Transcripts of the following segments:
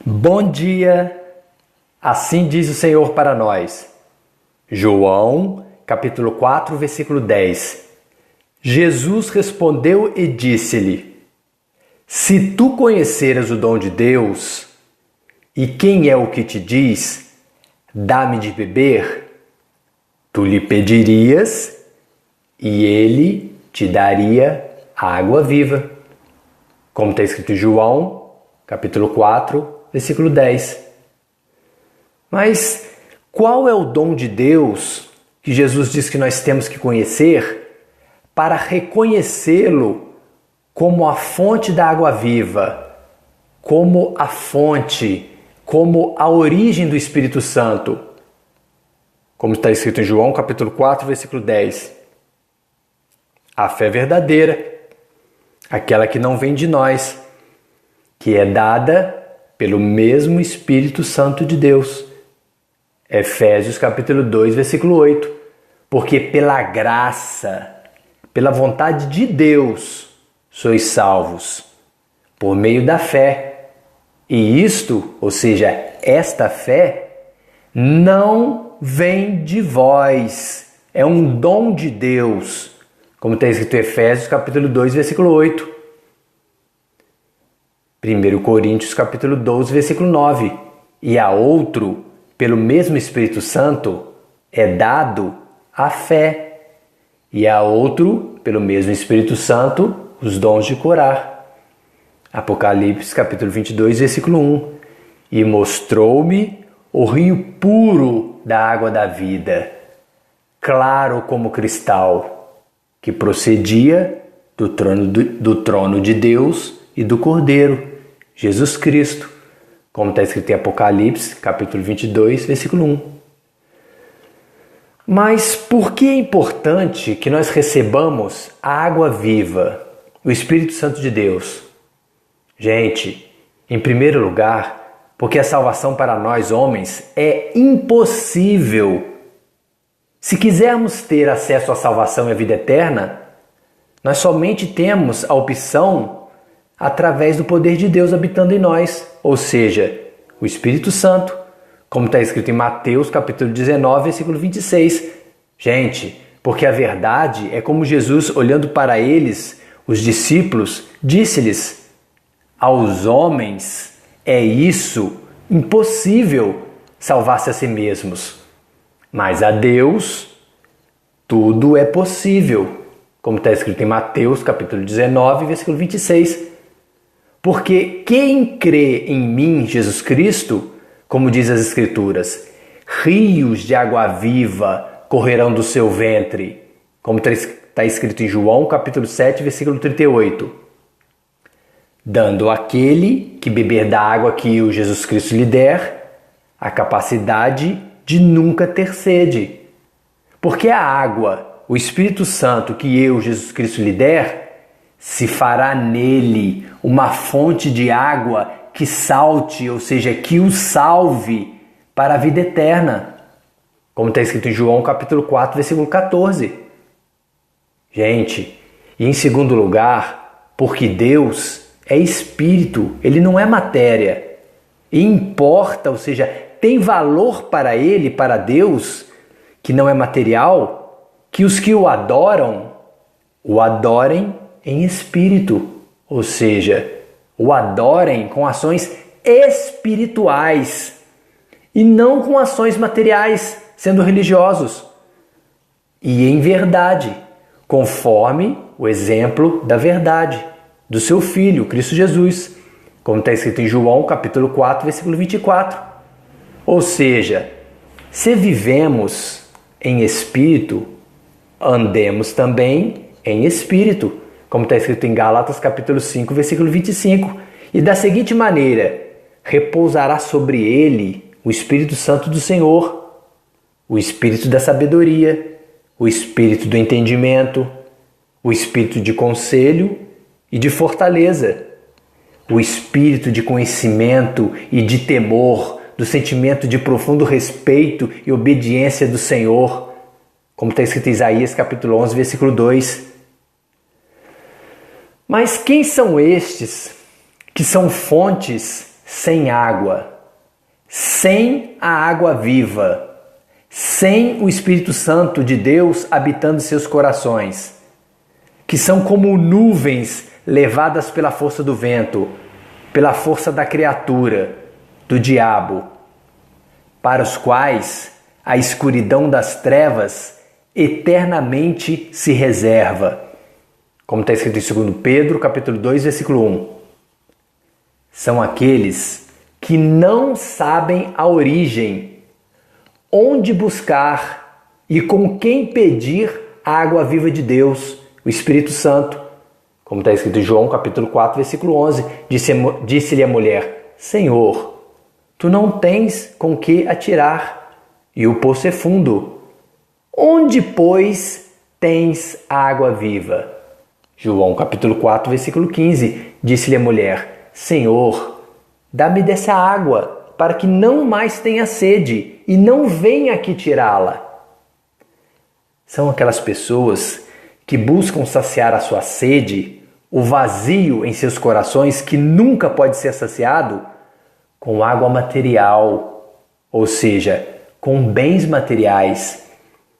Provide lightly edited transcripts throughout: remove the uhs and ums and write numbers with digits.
Bom dia, assim diz o Senhor para nós. João, capítulo 4, versículo 10. Jesus respondeu e disse-lhe: Se tu conheceras o dom de Deus, e quem é o que te diz, dá-me de beber, tu lhe pedirias, e ele te daria água viva. Como está escrito em João, capítulo 4, versículo 10. Mas qual é o dom de Deus que Jesus diz que nós temos que conhecer para reconhecê-lo como a fonte da água viva, como a fonte, como a origem do Espírito Santo? Como está escrito em João, capítulo 4, versículo 10. A fé verdadeira, aquela que não vem de nós, que é dada pelo mesmo Espírito Santo de Deus. Efésios capítulo 2, versículo 8. Porque pela graça, pela vontade de Deus, sois salvos, por meio da fé. E isto, ou seja, esta fé, não vem de vós, é um dom de Deus, como está escrito em Efésios capítulo 2, versículo 8. 1 Coríntios capítulo 12, versículo 9. E a outro, pelo mesmo Espírito Santo, é dado a fé. E a outro, pelo mesmo Espírito Santo, os dons de curar. Apocalipse capítulo 22, versículo 1. E mostrou-me o rio puro da água da vida, claro como cristal, que procedia do trono de Deus e do Cordeiro, Jesus Cristo, como está escrito em Apocalipse, capítulo 22, versículo 1. Mas por que é importante que nós recebamos a água viva, o Espírito Santo de Deus? Gente, em primeiro lugar, porque a salvação para nós homens é impossível. Se quisermos ter acesso à salvação e à vida eterna, nós somente temos a opção através do poder de Deus habitando em nós, ou seja, o Espírito Santo, como está escrito em Mateus capítulo 19, versículo 26. Gente, porque a verdade é como Jesus, olhando para eles, os discípulos, disse-lhes: aos homens é isso impossível salvar-se a si mesmos, mas a Deus tudo é possível, como está escrito em Mateus capítulo 19, versículo 26. Porque quem crê em mim, Jesus Cristo, como diz as Escrituras, rios de água viva correrão do seu ventre, como está escrito em João capítulo 7, versículo 38. Dando àquele que beber da água que o Jesus Cristo lhe der, a capacidade de nunca ter sede. Porque a água, o Espírito Santo que eu, Jesus Cristo, lhe der, se fará nele uma fonte de água que salte, ou seja, que o salve para a vida eterna. Como está escrito em João capítulo 4, versículo 14. Gente, e em segundo lugar, porque Deus é Espírito, Ele não é matéria. E importa, ou seja, tem valor para Ele, para Deus, que não é material, que os que o adorem em espírito, ou seja, o adorem com ações espirituais e não com ações materiais, sendo religiosos, e em verdade, conforme o exemplo da verdade do seu Filho, Cristo Jesus, como está escrito em João capítulo 4, versículo 24. Ou seja, se vivemos em espírito, andemos também em espírito, como está escrito em Gálatas capítulo 5, versículo 25. E da seguinte maneira, repousará sobre ele o Espírito Santo do Senhor, o Espírito da sabedoria, o Espírito do entendimento, o Espírito de conselho e de fortaleza, o Espírito de conhecimento e de temor, do sentimento de profundo respeito e obediência do Senhor, como está escrito em Isaías capítulo 11, versículo 2. Mas quem são estes que são fontes sem água, sem a água viva, sem o Espírito Santo de Deus habitando seus corações, que são como nuvens levadas pela força do vento, pela força da criatura, do diabo, para os quais a escuridão das trevas eternamente se reserva. Como está escrito em 2 Pedro, capítulo 2, versículo 1. São aqueles que não sabem a origem, onde buscar e com quem pedir a água viva de Deus, o Espírito Santo. Como está escrito em João capítulo 4, versículo 11, disse-lhe a mulher: Senhor, tu não tens com que atirar, e o poço é fundo. Onde, pois, tens a água viva? João capítulo 4, versículo 15, disse-lhe a mulher: Senhor, dá-me dessa água, para que não mais tenha sede, e não venha aqui tirá-la. São aquelas pessoas que buscam saciar a sua sede, o vazio em seus corações que nunca pode ser saciado, com água material, ou seja, com bens materiais.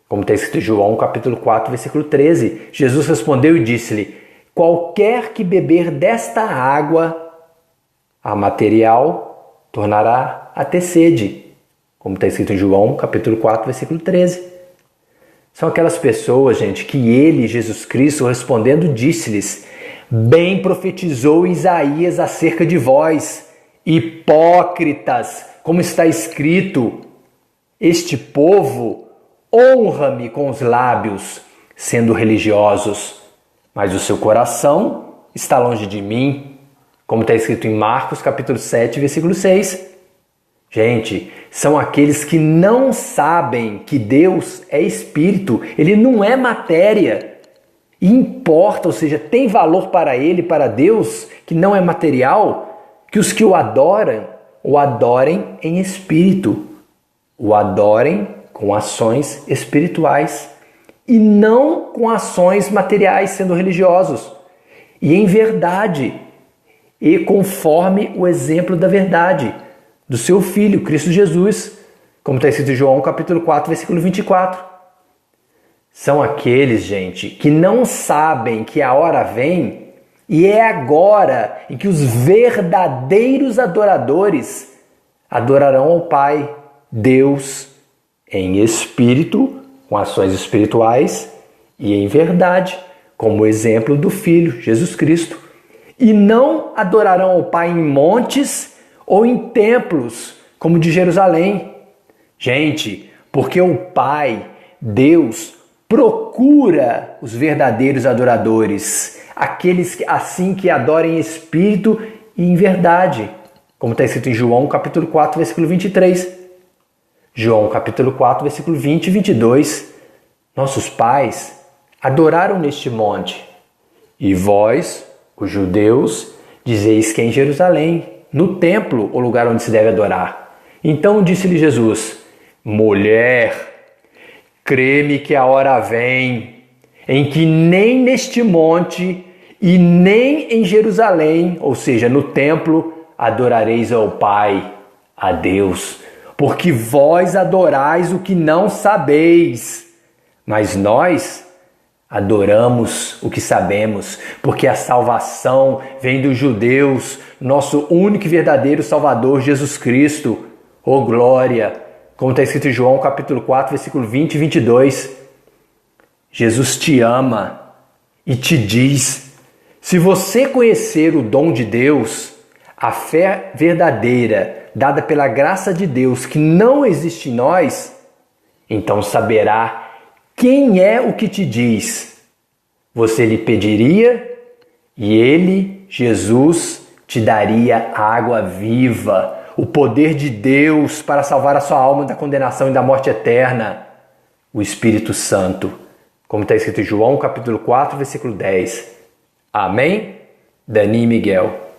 Como está escrito em João capítulo 4, versículo 13, Jesus respondeu e disse-lhe: qualquer que beber desta água, a material, tornará a ter sede. Como está escrito em João capítulo 4, versículo 13. São aquelas pessoas, gente, que ele, Jesus Cristo, respondendo, disse-lhes: bem profetizou Isaías acerca de vós, hipócritas, como está escrito: este povo honra-me com os lábios, sendo religiosos, mas o seu coração está longe de mim. Como está escrito em Marcos capítulo 7, versículo 6. Gente, são aqueles que não sabem que Deus é Espírito, Ele não é matéria. E importa, ou seja, tem valor para Ele, para Deus, que não é material, que os que o adoram, o adorem em espírito, o adorem com ações espirituais e não com ações materiais, sendo religiosos, e em verdade, e conforme o exemplo da verdade do seu Filho, Cristo Jesus, como está escrito em João capítulo 4, versículo 24. São aqueles, gente, que não sabem que a hora vem e é agora em que os verdadeiros adoradores adorarão ao Pai, Deus, em espírito, com ações espirituais e em verdade, como o exemplo do Filho, Jesus Cristo. E não adorarão ao Pai em montes ou em templos, como de Jerusalém. Gente, porque o Pai, Deus, procura os verdadeiros adoradores, aqueles que assim que adorem em espírito e em verdade, como está escrito em João capítulo 4, versículo 23. João capítulo 4, versículo 20 e 22. Nossos pais adoraram neste monte, e vós, os judeus, dizeis que é em Jerusalém, no templo, o lugar onde se deve adorar. Então disse-lhe Jesus: mulher, crê-me que a hora vem em que nem neste monte e nem em Jerusalém, ou seja, no templo, adorareis ao Pai, a Deus, porque vós adorais o que não sabeis, mas nós adoramos o que sabemos, porque a salvação vem dos judeus, nosso único e verdadeiro Salvador, Jesus Cristo. Oh glória! Como está escrito em João capítulo 4, versículo 20 e 22. Jesus te ama e te diz: se você conhecer o dom de Deus, a fé verdadeira, dada pela graça de Deus, que não existe em nós, então saberá quem é o que te diz. Você lhe pediria e ele, Jesus, te daria a água viva, o poder de Deus para salvar a sua alma da condenação e da morte eterna, o Espírito Santo, como está escrito em João capítulo 4, versículo 10. Amém? Dani e Miguel.